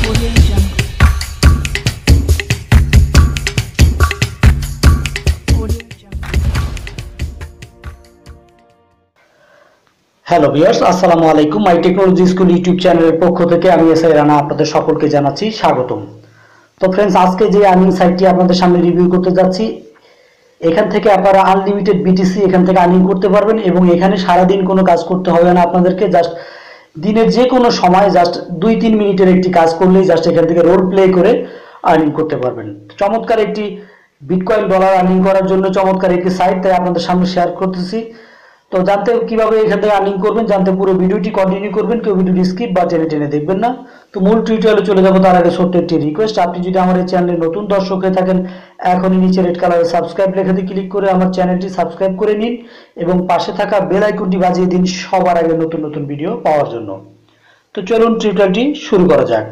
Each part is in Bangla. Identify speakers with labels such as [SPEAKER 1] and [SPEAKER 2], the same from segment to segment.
[SPEAKER 1] হ্যালো ভিউয়ার্স, আসসালামু আলাইকুম। মাই টেকনোলজি স্কুল ইউটিউব চ্যানেলের পক্ষ থেকে আমি এসআই রানা আপনাদের সকলকে জানাচ্ছি স্বাগতম। তো ফ্রেন্ডস, আজকে যে আর্নিং সাইটটি আপনাদের সামনে রিভিউ করতে যাচ্ছি, এখান থেকে আপনারা আনলিমিটেড বিটিসি এখান থেকে আর্নিং করতে পারবেন এবং এখানে সারাদিন কোনো কাজ করতে হবে না আপনাদেরকে। জাস্ট দিনের যে কোনো সময় জাস্ট 2-3 মিনিটের একটি কাজ করলেই জাস্ট এখান থেকে রোল প্লে করে আর্নিং করতে পারবেন। চমৎকার একটি বিটকয়েন ডলার আর্নিং করার জন্য চমৎকার একটি সাইট, তাই আপনাদের সামনে শেয়ার করতেছি। তো জানতে কিভাবে এখান থেকে আর্নিং করবেন, জানতে পুরো ভিডিওটি কন্টিনিউ করবেন, কেউ ভিডিওটি স্কিপ বা টেনে টেনে দেখবেন না। তো মূল টিউটোরিয়ালে চলে যাবো তার আগে ছোট্ট একটি রিকোয়েস্ট, আপনি যদি আমার এই চ্যানেলে নতুন দর্শক হয়ে থাকেন, এখনই নিচে রেড কালারের সাবস্ক্রাইব লেখাতে ক্লিক করে আমার চ্যানেলটি সাবস্ক্রাইব করে নিন এবং পাশে থাকা বেল আইকনটি বাজিয়ে দিন সবার আগে নতুন নতুন ভিডিও পাওয়ার জন্য। তো চলুন টিউটোরিয়ালটি শুরু করা যাক।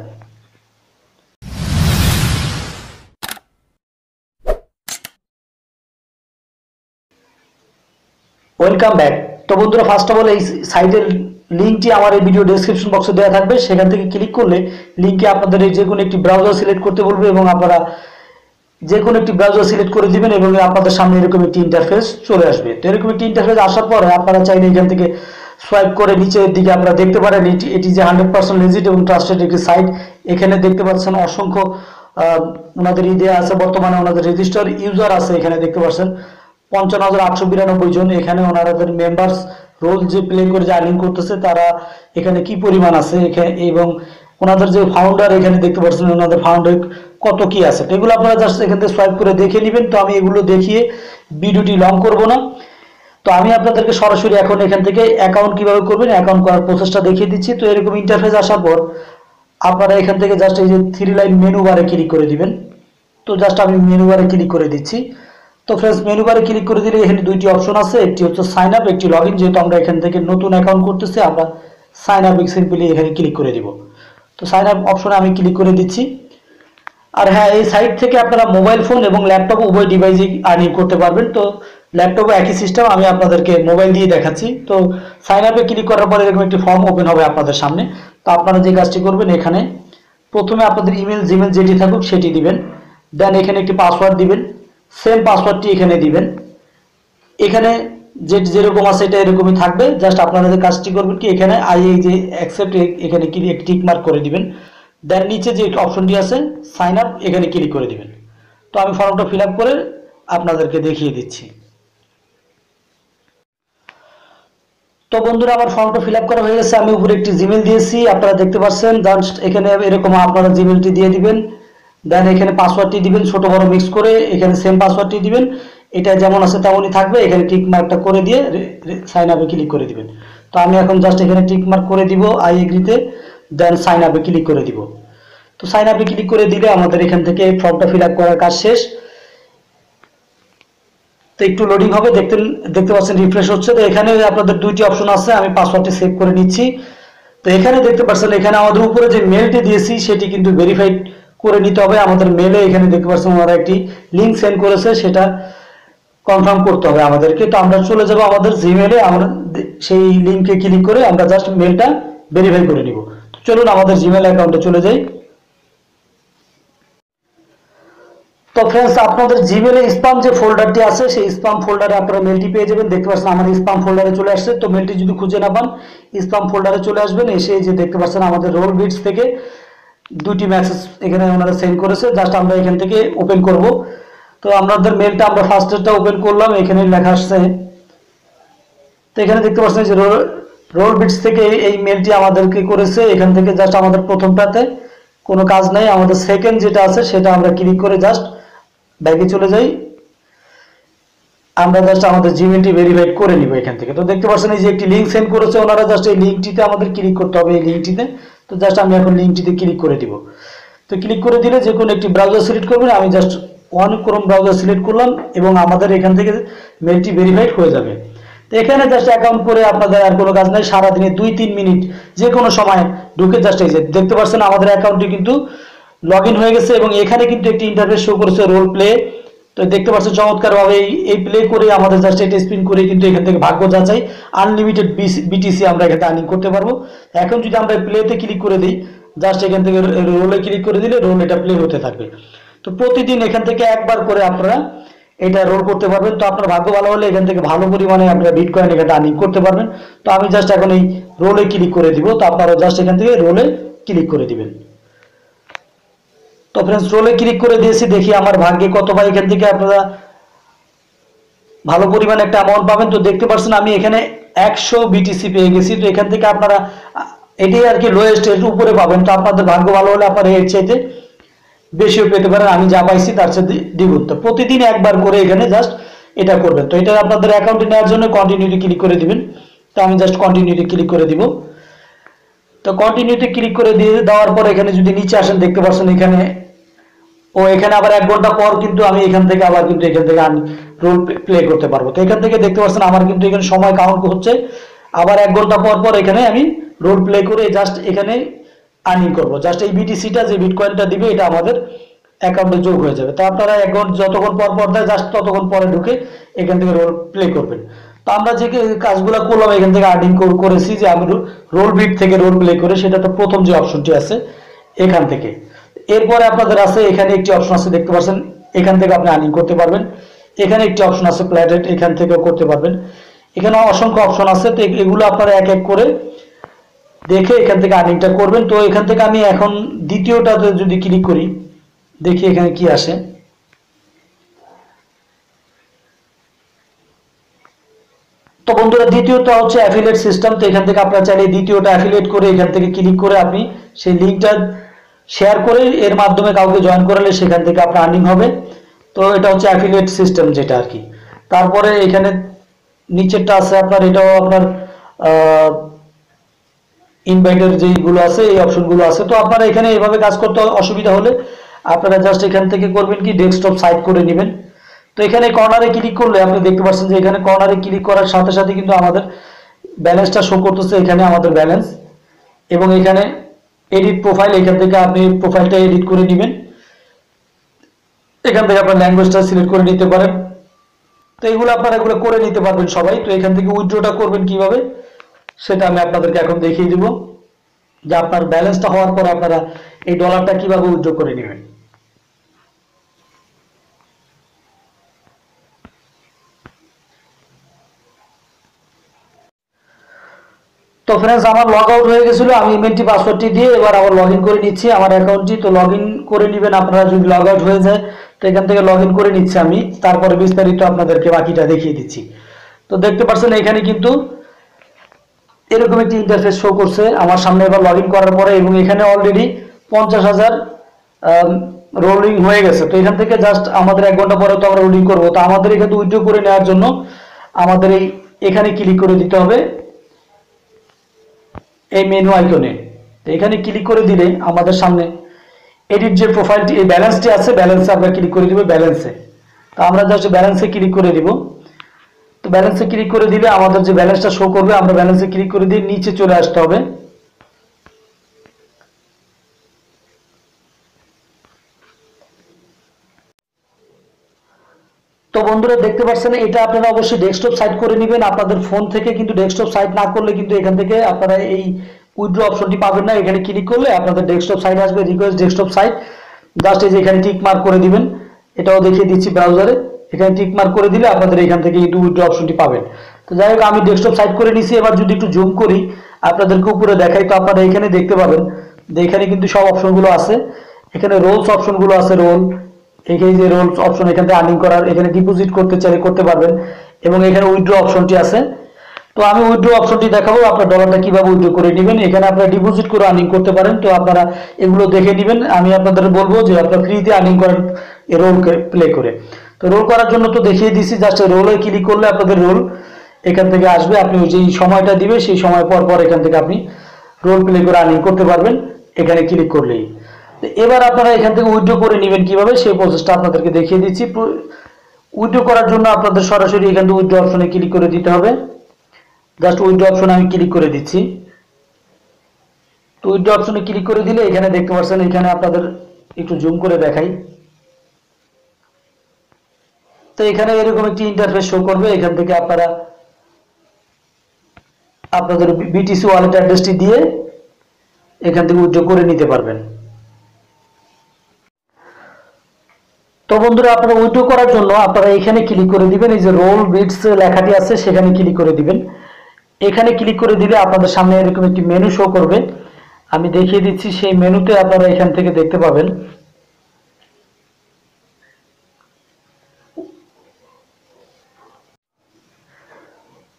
[SPEAKER 1] Welcome back. তো বন্ধুরা, ফার্স্ট অফ অল এই সাইটের লিঙ্কটি আমার এই ভিডিও ডেসক্রিপশন বক্সে দেওয়া থাকবে, সেখান থেকে ক্লিক করলে লিঙ্কে আপনাদের যে কোনো একটি ব্রাউজার সিলেক্ট করতে বলবে এবং আপনারা যে কোনো একটি ব্রাউজার সিলেক্ট করে দিবেন এবং আপনাদের সামনে এরকম একটি ইন্টারফেস চলে আসবে। তো এরকম একটি ইন্টারফেস আসার পরে আপনারা চাইলে এখান থেকে সোয়াইপ করে নিচের দিকে আপনারা দেখতে পারেন এটি যে 100% লেজিট এবং ট্রাস্টেড একটি সাইট। এখানে দেখতে পাচ্ছেন অসংখ্য ওনাদের দেওয়া আছে, বর্তমানে ওনাদের রেজিস্টার ইউজার আছে এখানে দেখতে পাচ্ছেন 55,892 জন। এখানে ওনাদের মেম্বার্স রোল যে প্লে করে যে আর্নিং করতেছে তারা এখানে কি পরিমাণ আছে এবং ওনাদের যে ফাউন্ডার এখানে দেখতে পাচ্ছেন ওনাদের ফাউন্ডার কত কি আছে। তো এগুলো আপনারা জাস্ট এখান থেকে সোয়াইপ করে দেখে নেবেন। তো আমি এগুলো দেখিয়ে ভিডিওটি লং করব না, তো আমি আপনাদেরকে সরাসরি এখন এখান থেকে অ্যাকাউন্ট কিভাবে করবেন অ্যাকাউন্ট করার প্রসেসটা দেখিয়ে দিচ্ছি। তো এরকম ইন্টারফেস আসার পর আপনারা এখান থেকে জাস্ট এই যে 3 লাইন মেনু বারে ক্লিক করে দিবেন। তো জাস্ট আমি মেনু বারে ক্লিক করে দিচ্ছি। তো ফ্রেন্ডস, মেনু বারে ক্লিক করে দিলে এখানে দুইটি অপশন আছে, একটি হচ্ছে সাইন আপ, একটি লগ ইন। যেহেতু আমরা এখান থেকে নতুন অ্যাকাউন্ট করতেছি, আমরা সাইন আপ সিম্পলি এখানে ক্লিক করে দিব। তো সাইন আপ অপশনে আমি ক্লিক করে দিচ্ছি। আর হ্যাঁ, এই সাইট থেকে আপনারা মোবাইল ফোন এবং ল্যাপটপ উভয় ডিভাইসে আর্নিং করতে পারবেন। তো ল্যাপটপে একই সিস্টেম, আমি আপনাদেরকে মোবাইল দিয়ে দেখাচ্ছি। তো সাইন আপে ক্লিক করার পরে এরকম একটি ফর্ম ওপেন হবে আপনাদের সামনে। তো আপনারা যে কাজটি করবেন, এখানে প্রথমে আপনাদের ইমেল জিমেল যেটি থাকুক সেটি দিবেন, দেন এখানে একটি পাসওয়ার্ড দিবেন, সেম পাসওয়ার্ডটি এখানে দিবেন। এখানে যেরকম আছে এটা এরকমই থাকবে। জাস্ট আপনারা যে কাজটি করবেন কি, এখানে এই যে অ্যাকসেপ্ট এখানে টিক মার্ক করে দিবেন, দেন নিচে যে অপশনটি আছে সাইন আপ এখানে ক্লিক করে দিবেন। তো আমি ফর্মটা ফিল আপ করে আপনাদেরকে দেখিয়ে দিচ্ছি। তো বন্ধুরা, আমার ফর্মটা ফিল আপ করা হয়ে গেছে। আমি উপরে একটি জিমেল দিয়েছি, আপনারা দেখতে পাচ্ছেন। জাস্ট এখানে এরকম আপনারা জিমেলটি দিয়ে দিবেন, দেন এখানে পাসওয়ার্ডটি দিবেন ছোট বড় মিক্স করে, এখানে সেম পাসওয়ার্ডটি দিবেন। এটা যেমন আছে তেমনই থাকবে, এখানে টিক মার্কটা করে দিয়ে সাইন আপে ক্লিক করে দিবেন। তো আমি এখন জাস্ট এখানে টিক মার্ক করে দিব আই এগ্রিতে, দেন সাইন আপে ক্লিক করে দিব। তো সাইন আপে ক্লিক করে দিলে আমাদের এখান থেকে ফর্মটা ফিল আপ করার কাজ শেষ। তো একটু লোডিং হবে, দেখতে পাচ্ছেন রিফ্রেশ হচ্ছে। তো এখানে আপনাদের দুইটি অপশন আছে, আমি পাসওয়ার্ডটি সেভ করে নিচ্ছি। তো এখানে দেখতে পাচ্ছেন এখানে আমাদের উপরে যে মেলটি দিয়েছি সেটি কিন্তু ভেরিফাইড করে নিতে হবে আমাদের মেলে। এখানে দেখতে পাচ্ছেন ওনারা একটি লিঙ্ক সেন্ড করেছে, সেটা কনফার্ম করতে হবে আমাদেরকে। তো আমরা চলে যাব আমাদের জিমেলে, আমরা সেই লিঙ্কে ক্লিক করে আমরা জাস্ট মেলটা ভেরিফাই করে নিব। তো চলুন আমাদের জিমেল অ্যাকাউন্টে চলে যাই। তো ফ্রেন্ডস, আপনাদের জিমেলে স্পাম যে ফোল্ডারটি আছে সেই স্পাম ফোল্ডারে আপনারা মেলটি পেয়ে যাবেন। দেখতে পাচ্ছেন আমার স্পাম ফোল্ডারে চলে আসছে। তো মেলটি যদি খুঁজে না পান স্পাম ফোল্ডারে চলে আসবেন, এসে যে দেখতে পাচ্ছেন আমাদের RollerBit থেকে দুটি মেসেজ এখানে ওনারা সেন্ড করেছে, জাস্ট আমরা এখান থেকে ওপেন করব। তো আমাদের মেলটা আমরা ফার্স্টেরটা ওপেন করলাম, এখানে লেখা আসছে। তো এখানে দেখতে পাচ্ছেন যে RollerBit থেকে এই মেলটি আমাদেরকে করেছে। এখান থেকে জাস্ট আমাদের প্রথমটাতে কোনো কাজ নাই, আমাদের সেকেন্ড যেটা আছে সেটা আমরা ক্লিক করে জাস্ট ব্যাকে চলে যাই। আমরা জাস্ট আমাদের জিমেলটি ভেরিফাইড করে নিব এখান থেকে। তো দেখতে পাচ্ছেন এই যে একটি লিঙ্ক সেন্ড করেছে ওনারা, জাস্ট এই লিঙ্কটিতে আমাদের ক্লিক করতে হবে, এই লিঙ্কটিতে। তো জাস্ট আমি এখন লিঙ্কটিতে ক্লিক করে দিব। তো ক্লিক করে দিলে যে কোনো একটি ব্রাউজার সিলেক্ট করবেন, আমি জাস্ট ক্রোম ব্রাউজার সিলেক্ট করলাম এবং আমাদের এখান থেকে মেলটি ভেরিফাইড হয়ে যাবে। তো এখানে জাস্ট অ্যাকাউন্ট করে আপনাদের আর কোনো কাজ নাই, সারাদিনে 2-3 মিনিট যে কোনো সময় ঢুকে জাস্ট এই যে দেখতে পাচ্ছেন আমাদের অ্যাকাউন্টটি কিন্তু লগ ইন হয়ে গেছে এবং এখানে কিন্তু একটি ইন্টারফেস শো করেছে রোল প্লে। তো দেখতে পাচ্ছেন চমৎকারভাবে এই প্লে করে আমাদের জাস্ট এটা স্পিন করে কিন্তু এখান থেকে ভাগ্য যাচাই আনলিমিটেড বিটিসি আমরা এখানে আর্নিং করতে পারবো। এখন যদি আমরা প্লেতে ক্লিক করে দিই, জাস্ট এখান থেকে রোলে ক্লিক করে দিলে রোল এটা প্লে হতে থাকবে। তো প্রতিদিন এখান থেকে একবার করে আপনারা এটা রোল করতে পারবেন। তো আপনার ভাগ্য ভালো হলে এখান থেকে ভালো পরিমাণে আপনারা বিটকয়েন এখানে আর্নিং করতে পারবেন। তো আমি জাস্ট এখন এই রোলে ক্লিক করে দিব। তো আপনারা জাস্ট এখান থেকে রোলে ক্লিক করে দিবেন। তো ফ্রেন্ডস রোলে ক্লিক করে দিয়েছি, দেখি আমার ভাগ্যে কত ভাই এখান থেকে আপনারা ভালো পরিমাণে একটা অ্যামাউন্ট পাবেন। তো দেখতে পাচ্ছেন আমি এখানে 100 বিটিসি পেয়ে গেছি। তো এখান থেকে আপনারা এটাই আর কি লোয়েস্ট, এর উপরে পাবেন। তো আপনাদের ভাগ্য ভালো হলে আপনারা এর চাইতে বেশিও পেতে পারেন, আমি যা পাইছি তার সাথে দ্বিগুণ। তো প্রতিদিন একবার করে এখানে জাস্ট এটা করবেন। তো এটা আপনাদের অ্যাকাউন্টে নেওয়ার জন্য কন্টিনিউতে ক্লিক করে দিবেন। তো আমি জাস্ট কন্টিনিউতে ক্লিক করে দিব। তো কন্টিনিউতে ক্লিক করে দিয়ে দেওয়ার পর এখানে যদি নিচে আসেন দেখতে পাচ্ছেন এখানে এখানে আবার 1 ঘন্টা পর কিন্তু আমি এখান থেকে আবার কিন্তু এখান থেকে রোল প্লে করতে পারবো। তো এখান থেকে দেখতে পাচ্ছেন আমার কিন্তু এখানে সময় কাউন্ট হচ্ছে। আবার 1 ঘন্টা পর পর এখানে আমি রোল প্লে করে জাস্ট এখানে আর্নিং করব। জাস্ট এই বিটিসিটা যে বিটকয়েনটা দিবে এটা আমাদের অ্যাকাউন্টে যোগ হয়ে যাবে। তো আপনারা 1 ঘন্টা যতক্ষণ পর পর দেয় জাস্ট ততক্ষণ পরে ঢুকে এখান থেকে রোল প্লে করবেন। তো আমরা যে কাজগুলো করলাম এখান থেকে আর্নিং করেছি, যে আমি RollerBit থেকে রোল প্লে করে, সেটা তো প্রথম যে অপশনটি আছে এখান থেকে। এরপরে আপনাদের আছে এখানে একটি অপশন আছে দেখতে পাচ্ছেন, এখান থেকে আপনি আর্নিং করতে পারবেন। এখানে একটি অপশন আছে প্ল্যাটেট, এখান থেকেও করতে পারবেন। এখানে অসংখ্য অপশন আছে। তো এগুলো আপনারা এক এক করে দেখে এখান থেকে আর্নিংটা করবেন। তো এখান থেকে আমি এখন দ্বিতীয়টাতে যদি ক্লিক করি, দেখি এখানে কি আসে। তো বন্ধুরা দ্বিতীয়টা হচ্ছে অ্যাফিলিয়েট সিস্টেম। তো এখান থেকে আপনারা চাইলে দ্বিতীয়টা অ্যাফিলিয়েট করে এখান থেকে ক্লিক করে আপনি সেই লিঙ্কটা শেয়ার করে এর মাধ্যমে কাউকে জয়েন করালে সেখান থেকে আপনার আর্নিং হবে। তো এটা হচ্ছে অ্যাফিলিয়েট সিস্টেম যেটা আর কি। তারপরে এখানে নিচেরটা আছে আপনার, এটাও আপনার ইনভাইটের যেগুলো আছে এই অপশনগুলো আছে। তো আপনারা এখানে এভাবে কাজ করতে অসুবিধা হলে আপনারা জাস্ট এখান থেকে করবেন কি ডেস্কটপ সাইড করে নেবেন। তো এখানে কর্নারে ক্লিক করলে আপনি দেখতে পাচ্ছেন যে এখানে কর্নারে ক্লিক করার সাথে সাথে কিন্তু আমাদের ব্যালেন্সটা শো করতেছে, এখানে আমাদের ব্যালেন্স। এবং এখানে এডিট প্রোফাইল, এখান থেকে আপনি প্রোফাইলটা এডিট করে নেবেন। এখান থেকে আপনার ল্যাঙ্গুয়েজটা সিলেক্ট করে নিতে পারেন। তো এগুলো আপনারা এগুলো করে নিতে পারবেন সবাই। তো এখান থেকে উইথড্রটা করবেন কিভাবে সেটা আমি আপনাদেরকে এখন দেখিয়ে দিব, যে আপনার ব্যালেন্সটা হওয়ার পর আপনারা এই ডলারটা কিভাবে উইথড্র করে নেবেন। তো ফ্রেন্ডস আমার লগ আউট হয়ে গেছিল, আমি ইমেলটি পাসওয়ার্ডটি দিয়ে এবার আবার লগ ইন করে নিচ্ছি আমার অ্যাকাউন্টটি। তো লগ ইন করে নেবেন আপনারা যদি লগ আউট হয়ে যায়। তো এখান থেকে লগ ইন করে নিচ্ছি আমি, তারপরে বিস্তারিত আপনাদেরকে বাকিটা দেখিয়ে দিচ্ছি। তো দেখতে পাচ্ছেন এখানে কিন্তু এরকম একটি ইন্টারফেস শো করছে আমার সামনে এবার লগ ইন করার পরে, এবং এখানে অলরেডি 50,000 রোলিং হয়ে গেছে। তো এখান থেকে জাস্ট আমাদের 1 ঘন্টা পরে তো আমরা রোলিং করবো। তো আমাদের এখানে উইথড্র করে নেওয়ার জন্য আমাদের এখানে ক্লিক করে দিতে হবে এই মেনু আইকনে। তো এখানে ক্লিক করে দিলে আমাদের সামনে এডিট যে প্রোফাইলটি এই ব্যালেন্সটি আছে, ব্যালেন্সে আমরা ক্লিক করে দিব ব্যালেন্সে। তো আমরা জাস্ট ব্যালেন্সে ক্লিক করে দিব। তো ব্যালেন্সে ক্লিক করে দিলে আমাদের যে ব্যালেন্সটা শো করবে, আমরা ব্যালেন্সে ক্লিক করে দিয়ে নিচে চলে আসতে হবে। তো বন্ধুরা দেখতে পাচ্ছেন এটা আপনারা অবশ্যই ডেস্কটপ সাইট করে নেবেন আপনাদের ফোন থেকে, কিন্তু ডেস্কটপ সাইট না করলে কিন্তু এখান থেকে আপনারা এই উইথড্র অপশনটি পাবেন না। এখানে ক্লিক করলে আপনাদের ডেস্কটপ সাইট আসবে, রিকোয়েস্ট ডেস্কটপ সাইট। জাস্ট এই যে এখানে টিক মার্ক করে দিবেন, এটাও দেখিয়ে দিচ্ছি ব্রাউজারে। এখানে টিক মার্ক করে দিলে আপনাদের এখান থেকে এই উইথড্র অপশনটি পাবেন। তো যাই হোক আমি ডেস্কটপ সাইট করে নিছি। এবার যদি একটু জুম করি আপনাদেরকে উপরে দেখাই, তো আপনারা এখানে দেখতে পাবেন যে এখানে কিন্তু সব অপশনগুলো আছে। এখানে রোলস অপশনগুলো আছে, রোল এখানে যে রোলস অপশন, এখান থেকে আর্নিং করার, এখানে ডিপোজিট করতে চাইলে করতে পারবেন, এবং এখানে উইথড্র অপশনটি আছে। তো আমি উইথড্র অপশনটি দেখাবো আপনার ডলারটা কিভাবে উইথড্র করে নেবেন। এখানে আপনারা ডিপোজিট করে আর্নিং করতে পারেন। তো আপনারা এগুলো দেখে নেবেন। আমি আপনাদের বলবো যে আপনারা ফ্রিতে আর্নিং করেন এই রোল প্লে করে। তো রোল করার জন্য তো দেখিয়ে দিচ্ছি, জাস্ট রোলে ক্লিক করলে আপনাদের রোল এখান থেকে আসবে। আপনি যেই সময়টা দিবে সেই সময় পর পর এখান থেকে আপনি রোল প্লে করে আর্নিং করতে পারবেন এখানে ক্লিক করলেই। এবার আপনারা এখান থেকে উইথড্র করে নেবেন কিভাবে সেই প্রসেসটা আপনাদেরকে দেখিয়ে দিচ্ছি। উইথড্র করার জন্য আপনাদের সরাসরি এখান থেকে উইথড্র অপশনে ক্লিক করে দিতে হবে। জাস্ট উইথড্র অপশনে আমি ক্লিক করে দিচ্ছি। তো উইথড্র অপশনে ক্লিক করে দিলে এখানে দেখতে পাচ্ছেন, এখানে আপনাদের একটু জুম করে দেখাই। তো এখানে এরকম একটি ইন্টারফেস শো করবে। এখান থেকে আপনারা আপনাদের বিটিসি ওয়ালেট অ্যাড্রেসটি দিয়ে এখান থেকে উইথড্র করে নিতে পারবেন। তো বন্ধুরা, আপনারা উইথড্র করার জন্য আপনারা এখানে ক্লিক করে দিবেন, এই যে রোল বিটস লেখাটি আছে সেখানে ক্লিক করে দিবেন। এখানে ক্লিক করে দিলে আপনাদের সামনে এরকম একটি মেনু শো করবে, আমি দেখিয়ে দিচ্ছি। সেই মেনুতে আপনারা এখান থেকে দেখতে পাবেন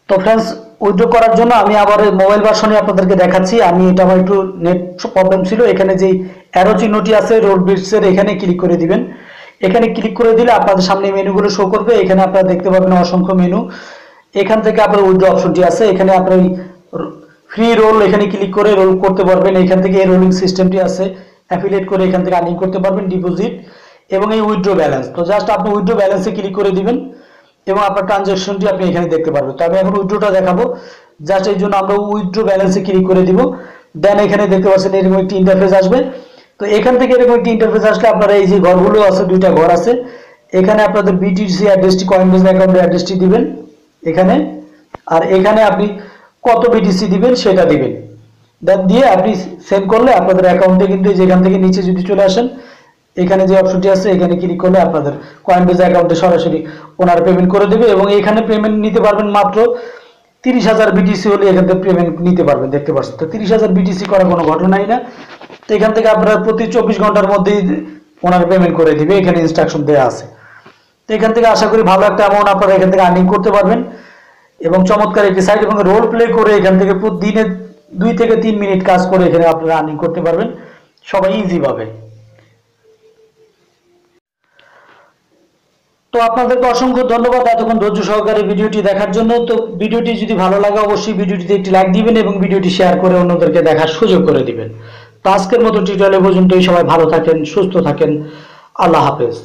[SPEAKER 1] তো ফ্রেন্ডস, উইথড্র করার জন্য আমি আবার মোবাইল ভার্সনে আপনাদেরকে দেখাচ্ছি। আমি এটা আমার একটু নেট প্রবলেম ছিল। এখানে যেই অ্যারো চিহ্নটি আছে রোল বিটস এর, এখানে ক্লিক করে দিবেন। এখানে ক্লিক করে দিলে আপনাদের সামনে মেনুগুলো শো করবে। এখানে আপনারা দেখতে পাবেন অসংখ্য মেনু। এখান থেকে আপনার উইথড্র অপশনটি আছে, এখানে আপনার ফ্রি রোল এখানে ক্লিক করে রোল করতে পারবেন। এখান থেকে এই রোলিং সিস্টেমটি আছে, অ্যাফিলিয়েট করে এখান থেকে আর্নিং করতে পারবেন, ডিপোজিট এবং এই উইথড্র ব্যালেন্স। তো জাস্ট আপনি উইথড্র ব্যালেন্সে ক্লিক করে দিবেন এবং আপনার ট্রানজাকশনটি আপনি এখানে দেখতে পারবেন। তো আমি এখন উইথড্রটা দেখাবো, জাস্ট এই জন্য আমরা উইথড্র ব্যালেন্সে ক্লিক করে দিব। দেন এখানে দেখতে পাচ্ছেন এরকম একটি ইন্টারফেস আসবে। তো এখান থেকে এরকম একটি ইন্টারফেস আসলে আপনারা এই যে ঘরগুলো আছে, দুইটা ঘর আছে, এখানে আপনাদের বিটিসি অ্যাড্রেসটি, কয়েনবেজ অ্যাকাউন্টের অ্যাড্রেসটি দিবেন এখানে, আর এখানে আপনি কত বিটিসি দিবেন সেটা দিবেন। দেন দিয়ে আপনি সেন্ড করলে আপনাদের অ্যাকাউন্টে কিন্তু যেখান থেকে নিচে যদি চলে আসেন, এখানে যে অপশনটি আছে এখানে ক্লিক করলে আপনাদের কয়েনবেজ অ্যাকাউন্টে সরাসরি ওনারা পেমেন্ট করে দেবে এবং এখানে পেমেন্ট নিতে পারবেন মাত্র 30,000 বিটিসি হলে এখান থেকে পেমেন্ট নিতে পারবেন। দেখতে পাচ্ছেন তো 30,000 বিটিসি করা কোনো ঘটনাই না। তো এখান থেকে আপনারা প্রতি 24 ঘন্টার মধ্যেই ওনারা পেমেন্ট করে দিবে, এখানে ইনস্ট্রাকশন দেওয়া আছে। তো এখান থেকে আশা করি ভালো একটা অ্যামাউন্ট আপনারা এখান থেকে আর্নিং করতে পারবেন এবং চমৎকার একটি সাইট, এবং রোল প্লে করে এখান থেকে প্রতিদিনে 2 থেকে 3 মিনিট কাজ করে এখানে আপনারা আর্নিং করতে পারবেন সবাই ইজি ভাবে। তো আপনাদেরকে অসংখ্য ধন্যবাদ এতক্ষণ ধৈর্য সহকারে ভিডিওটি দেখার জন্য। তো ভিডিওটি যদি ভালো লাগে অবশ্যই ভিডিওটিতে একটি লাইক দিবেন এবং ভিডিওটি শেয়ার করে অন্যদেরকে দেখার সুযোগ করে দিবেন। তো আজকের মতো টিউটোরিয়াল পর্যন্তই। সবাই ভালো থাকেন, সুস্থ থাকেন, আল্লাহ হাফেজ।